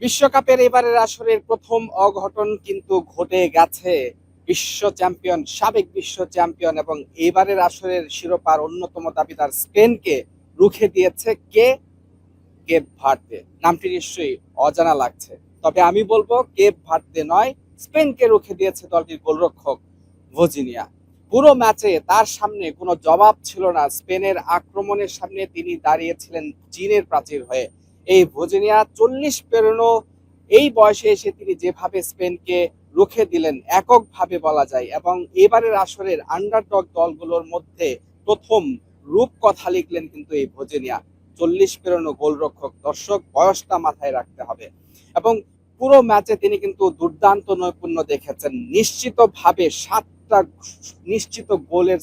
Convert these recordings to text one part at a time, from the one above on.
বিশ্বকাপের এবারের আসরের প্রথম অঘটন কিন্তু ঘটে গেছে। সাবেক বিশ্ব চ্যাম্পিয়ন এবং এবারের আসরের শিরোপার অন্যতম দাবিদার স্পেনকে রুখে দিয়েছে কে? Cape Verde. নামটি নিশ্চয়ই অজানা লাগছে, তবে আমি বলবো কেপ ভার্দে নয়, স্পেনকে রুখে দিয়েছে দলটির গোলরক্ষক ভজিনিয়া। পুরো ম্যাচে তার সামনে কোনো জবাব ছিল না। স্পেনের আক্রমণের সামনে তিনি দাঁড়িয়েছিলেন চীনের প্রাচীর হয়ে। এই ভজিনিয়া 40 পেরোনো এই বয়সে এসে তিনি যেভাবে স্পেনকে রুখে দিলেন এককভাবে বলা যায়, এবং এবারের আসরের আন্ডারডগ দলগুলোর মধ্যে প্রথম রূপকথা লিখলেন কিন্তু এই ভজিনিয়া। 40 পেরোনো গোলরক্ষক, দর্শক বয়সটা মাথায় রাখতে হবে। এবং পুরো ম্যাচে তিনি কিন্তু দুর্দান্ত নৈপুণ্য দেখেছেন। নিশ্চিতভাবে 7টা নিশ্চিত গোলের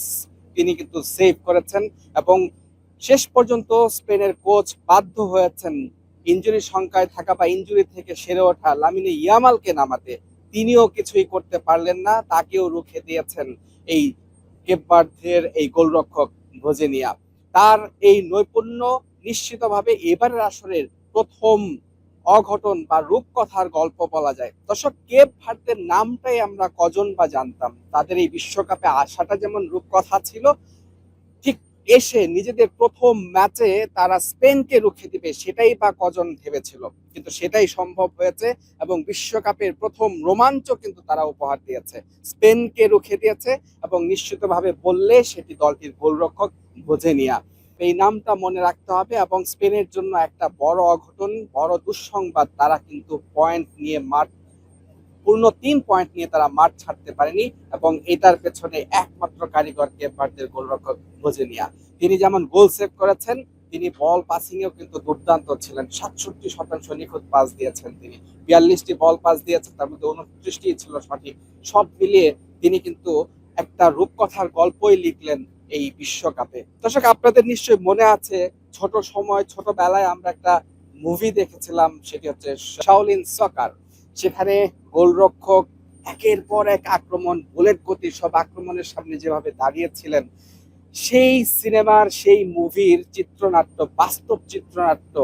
তিনি কিন্তু সেভ করেছেন, এবং শেষ পর্যন্ত স্পেনের কোচ বাধ্য হয়েছেন ইনজুরি সংখ্যায় থাকা বা ইনজুরি থেকে সেরে ওঠা লামিনে ইয়ামালকে নামাতে। তিনিও কিছুই করতে পারলেন না, তাকেও রুখে দিয়েছেন এই কেপ ভার্দের এই গোলরক্ষক ভজিনিয়া। তার এই নৈপুণ্য নিশ্চিতভাবে এবারের আসরের প্রথম অঘটন বা রূপকথার গল্প বলা যায়। দর্শক, কেপ ভার্দের নামটাই আমরা কজন বা জানতাম। তাদের এই বিশ্বকাপে আসাটা যেমন রূপকথা ছিল, ঠিক এসে নিজেদের প্রথম ম্যাচে তারা স্পেনকে রুখে দিবে সেটাই বা কজন ভেবেছিল। কিন্তু সেটাই সম্ভব হয়েছে, এবং বিশ্বকাপের প্রথম রোমাঞ্চ কিন্তু তারা উপহার দিয়েছে, স্পেনকে রুখে দিয়েছে। এবং নিশ্চিতভাবে বললে সেটি দলটির গোলরক্ষক ভজিনিয়া। এই নামটা মনে রাখতে হবে। এবং স্পেনের জন্য একটা বড় অঘটন, বড় দুঃসংবাদ, তারা কিন্তু পয়েন্ট নিয়ে পূর্ণ 3 পয়েন্ট নিয়ে তারা মাঠ ছাড়তে পারেনি, এবং এটার পেছনে একমাত্র কারিগর কেপ ভার্দের গোলরক্ষক ভজিনিয়া। তিনি যেমন গোল সেভ করেছেন, তিনি বল পাসিং এও কিন্তু দুর্দান্ত ছিলেন। 67% নিখুঁত পাস দিয়েছেন তিনি। 42টি বল পাস দিয়েছেন, তার মধ্যে 29টি ছিল সঠিক। সব মিলিয়ে তিনি কিন্তু একটা রূপকথার গল্পই লিখলেন এই বিশ্বকাপে। দর্শক, আপনাদের নিশ্চয়ই মনে আছে, ছোটবেলায় আমরা একটা মুভি দেখেছিলাম, সেটি হচ্ছে শাওলিন সকার। সেখানে গোলরক্ষক একের পর এক আক্রমণ, বুলেট গতি সব আক্রমণের সামনে যেভাবে দাঁড়িয়েছিলেন, সেই সিনেমার সেই মুভির চিত্রনাট্য, বাস্তব চিত্রনাট্য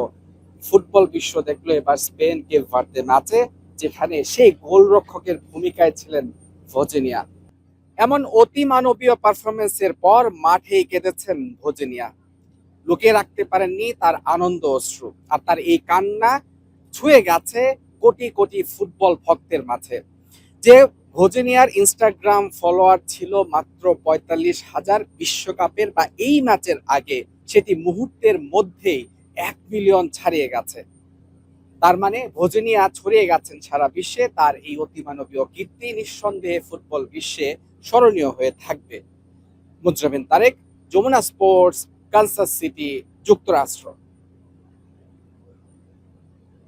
ফুটবল বিশ্ব দেখলো এবার স্পেন কেপ ভার্দে ম্যাচে, যেখানে সেই গোলরক্ষকের ভূমিকায় ছিলেন ভজিনিয়া। এমন অতি মানবীয় পারফরমেন্সের পর মাঠেই কেঁদেছেন ভজিনিয়া। লুকিয়ে রাখতে পারেননি তার আনন্দ অশ্রু, আর তার এই কান্না ছুঁয়ে গেছে কোটি কোটি ফুটবল ভক্তের মাঝে। যে ভজিনিয়ার ইনস্টাগ্রাম ফলোয়ার ছিল মাত্র 45,000 বিশ্বকাপের বা এই ম্যাচের আগে, সেটি মুহূর্তের মধ্যেই 1 মিলিয়ন ছাড়িয়ে গেছে। তার মানে ভজিনিয়া ছড়িয়ে গেছেন সারা বিশ্বে। তার এই অতিমানবীয় কীর্তি নিঃসন্দেহে ফুটবল বিশ্বে স্মরণীয় হয়ে থাকবে। Mujrabin Tarek, Jamuna sports, Kansas City, যুক্তরাষ্ট্র।